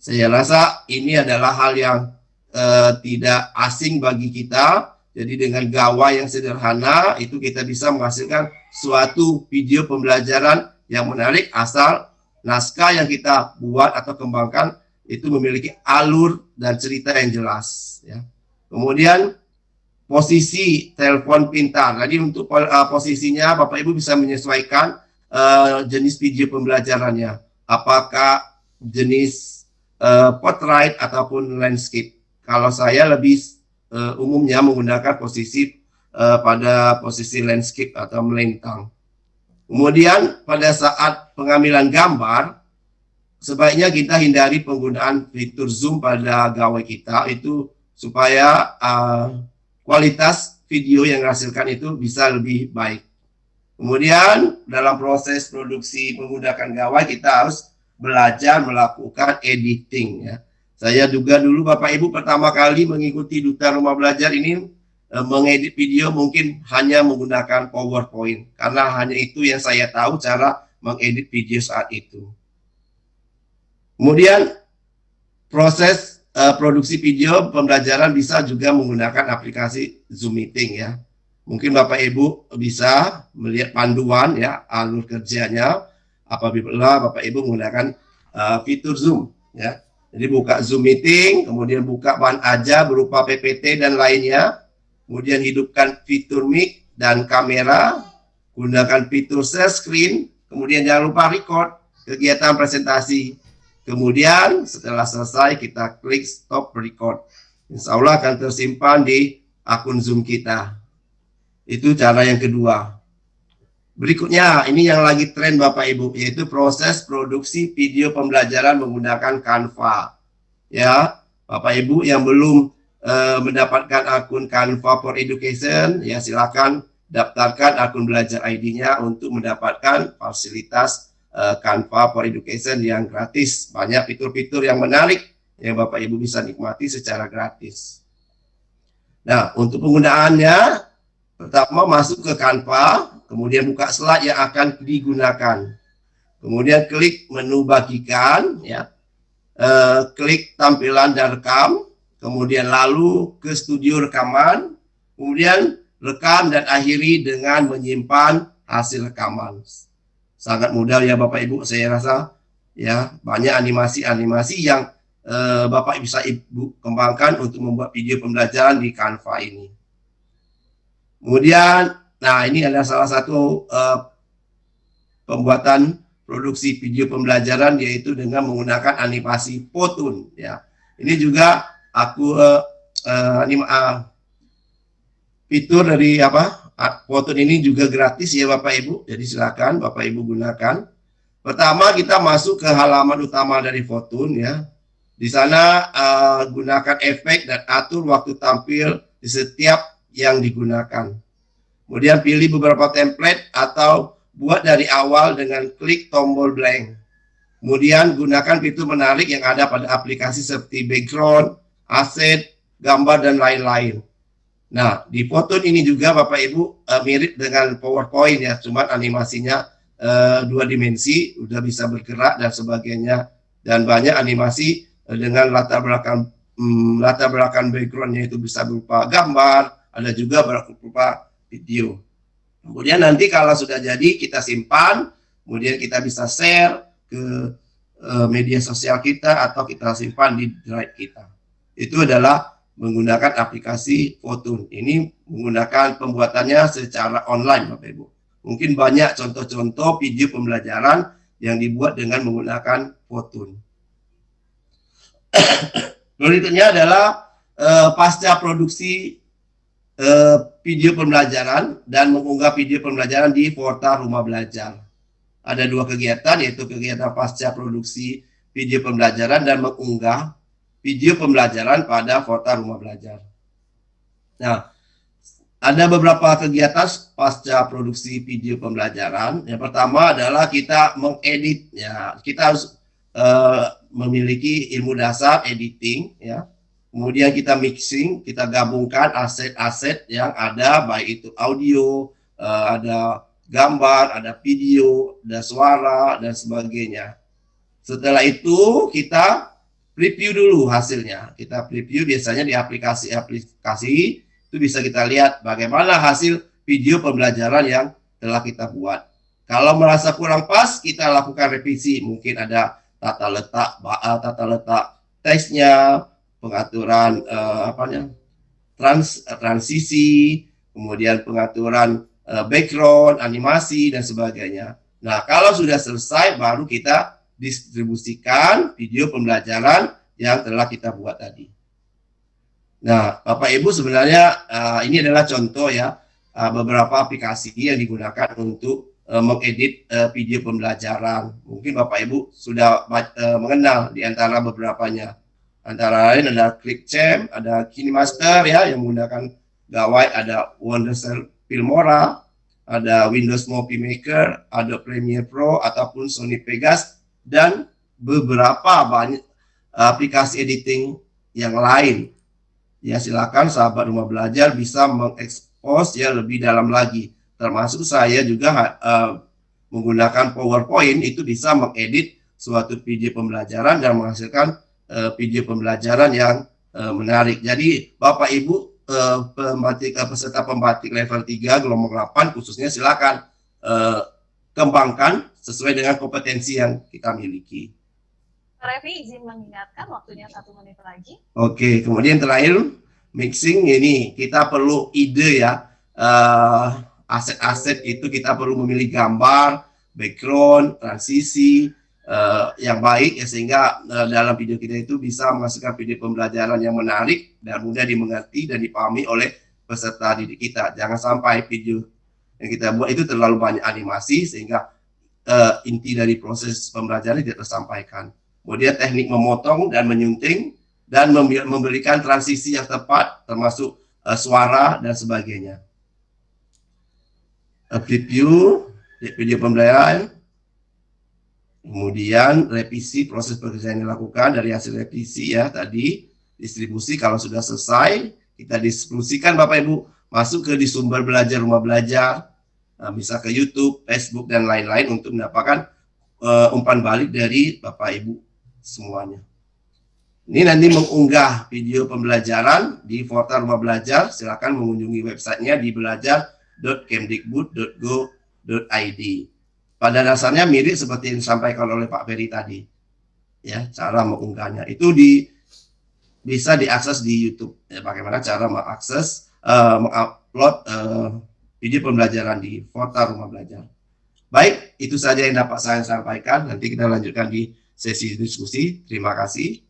Saya rasa ini adalah hal yang tidak asing bagi kita. Jadi dengan gawai yang sederhana itu kita bisa menghasilkan suatu video pembelajaran yang menarik asal naskah yang kita buat atau kembangkan itu memiliki alur dan cerita yang jelas. Ya. Kemudian posisi telepon pintar. Jadi untuk posisinya Bapak Ibu bisa menyesuaikan jenis video pembelajarannya. Apakah jenis portrait ataupun landscape. Kalau saya lebih umumnya menggunakan posisi pada posisi landscape atau melintang. Kemudian pada saat pengambilan gambar, sebaiknya kita hindari penggunaan fitur zoom pada gawai kita itu supaya kualitas video yang dihasilkan itu bisa lebih baik. Kemudian dalam proses produksi menggunakan gawai kita harus belajar melakukan editing ya. Saya juga dulu Bapak Ibu pertama kali mengikuti Duta Rumah Belajar ini mengedit video mungkin hanya menggunakan PowerPoint karena hanya itu yang saya tahu cara mengedit video saat itu. Kemudian proses produksi video pembelajaran bisa juga menggunakan aplikasi Zoom Meeting ya. Mungkin Bapak Ibu bisa melihat panduan ya alur kerjanya apabila Bapak Ibu menggunakan fitur Zoom ya. Jadi buka Zoom Meeting, kemudian buka bahan aja berupa PPT dan lainnya, kemudian hidupkan fitur mic dan kamera, gunakan fitur share screen, kemudian jangan lupa record kegiatan presentasi. Kemudian setelah selesai kita klik stop record. Insya Allah akan tersimpan di akun Zoom kita. Itu cara yang kedua. Berikutnya, ini yang lagi tren Bapak Ibu, yaitu proses produksi video pembelajaran menggunakan Canva. Ya, Bapak Ibu yang belum mendapatkan akun Canva for Education, ya silakan daftarkan akun Belajar ID-nya untuk mendapatkan fasilitas Canva for Education yang gratis. Banyak fitur-fitur yang menarik yang Bapak Ibu bisa nikmati secara gratis. Nah, untuk penggunaannya, pertama masuk ke Canva, kemudian buka slide yang akan digunakan. Kemudian klik menu bagikan, ya, klik tampilan dan rekam, kemudian lalu ke studio rekaman, kemudian rekam dan akhiri dengan menyimpan hasil rekaman. Sangat mudah ya Bapak Ibu, saya rasa ya banyak animasi-animasi yang Bapak bisa Ibu kembangkan untuk membuat video pembelajaran di Canva ini. Kemudian, nah ini adalah salah satu pembuatan produksi video pembelajaran yaitu dengan menggunakan animasi Photun ya. Ini juga aku fitur dari Photun ini juga gratis ya Bapak Ibu. Jadi silakan Bapak Ibu gunakan. Pertama kita masuk ke halaman utama dari Photun ya. Di sana gunakan efek dan atur waktu tampil di setiap yang digunakan. Kemudian pilih beberapa template atau buat dari awal dengan klik tombol blank. Kemudian gunakan fitur menarik yang ada pada aplikasi seperti background, aset, gambar, dan lain-lain. Nah, di Photun ini juga Bapak Ibu mirip dengan PowerPoint ya, cuma animasinya 2 dimensi, udah bisa bergerak dan sebagainya. Dan banyak animasi dengan latar belakang backgroundnya itu bisa berupa gambar, ada juga berupa video. Kemudian nanti kalau sudah jadi kita simpan, kemudian kita bisa share ke media sosial kita atau kita simpan di drive kita. Itu adalah menggunakan aplikasi Photun. Ini menggunakan pembuatannya secara online Bapak Ibu. Mungkin banyak contoh-contoh video pembelajaran yang dibuat dengan menggunakan Photun. Berikutnya adalah pasca produksi video pembelajaran dan mengunggah video pembelajaran di portal Rumah Belajar. Ada 2 kegiatan, yaitu kegiatan pasca produksi video pembelajaran dan mengunggah video pembelajaran pada portal Rumah Belajar. Nah, ada beberapa kegiatan pasca produksi video pembelajaran. Yang pertama adalah kita mengedit, ya, kita harus memiliki ilmu dasar editing, ya. Kemudian kita mixing, kita gabungkan aset-aset yang ada, baik itu audio, ada gambar, ada video, ada suara, dan sebagainya. Setelah itu kita preview dulu hasilnya. Kita preview biasanya di aplikasi-aplikasi itu bisa kita lihat bagaimana hasil video pembelajaran yang telah kita buat. Kalau merasa kurang pas, kita lakukan revisi. Mungkin ada tata letak teksnya, pengaturan transisi, kemudian pengaturan background, animasi dan sebagainya. Nah, kalau sudah selesai baru kita distribusikan video pembelajaran yang telah kita buat tadi. Nah, Bapak Ibu sebenarnya ini adalah contoh ya beberapa aplikasi yang digunakan untuk mengedit video pembelajaran. Mungkin Bapak Ibu sudah mengenal di antara beberapanya. Antara lain ada ClickChamp, ada KineMaster ya yang menggunakan gawai, ada Wondershare Filmora, ada Windows Movie Maker, ada Premiere Pro ataupun Sony Vegas dan beberapa banyak aplikasi editing yang lain. Ya silakan sahabat rumah belajar bisa mengekspos ya lebih dalam lagi. Termasuk saya juga menggunakan PowerPoint itu bisa mengedit suatu video pembelajaran dan menghasilkan video pembelajaran yang menarik. Jadi Bapak Ibu peserta pembatik level 3 gelombang 8 khususnya silakan kembangkan sesuai dengan kompetensi yang kita miliki. Revi izin mengingatkan waktunya 1 menit lagi. Oke, kemudian terakhir mixing ini kita perlu ide ya, aset-aset itu kita perlu memilih gambar, background, transisi yang baik ya sehingga dalam video kita itu bisa menghasilkan video pembelajaran yang menarik dan mudah dimengerti dan dipahami oleh peserta didik kita. Jangan sampai video yang kita buat itu terlalu banyak animasi sehingga inti dari proses pembelajaran tidak tersampaikan. Kemudian teknik memotong dan menyunting dan memberikan transisi yang tepat termasuk suara dan sebagainya. Preview video pembelajaran, kemudian revisi proses pekerjaan yang dilakukan dari hasil revisi ya tadi, distribusi kalau sudah selesai kita distribusikan Bapak Ibu masuk ke di sumber belajar rumah belajar, bisa ke YouTube, Facebook dan lain-lain untuk mendapatkan umpan balik dari Bapak Ibu semuanya. Ini nanti mengunggah video pembelajaran di portal rumah belajar, silakan mengunjungi websitenya di belajar.kemdikbud.go.id. Pada dasarnya mirip seperti yang disampaikan oleh Pak Ferry tadi. Ya, cara mengunggahnya itu bisa diakses di YouTube. Ya, bagaimana cara mengakses mengupload video pembelajaran di portal rumah belajar. Baik, itu saja yang dapat saya sampaikan. Nanti kita lanjutkan di sesi diskusi. Terima kasih.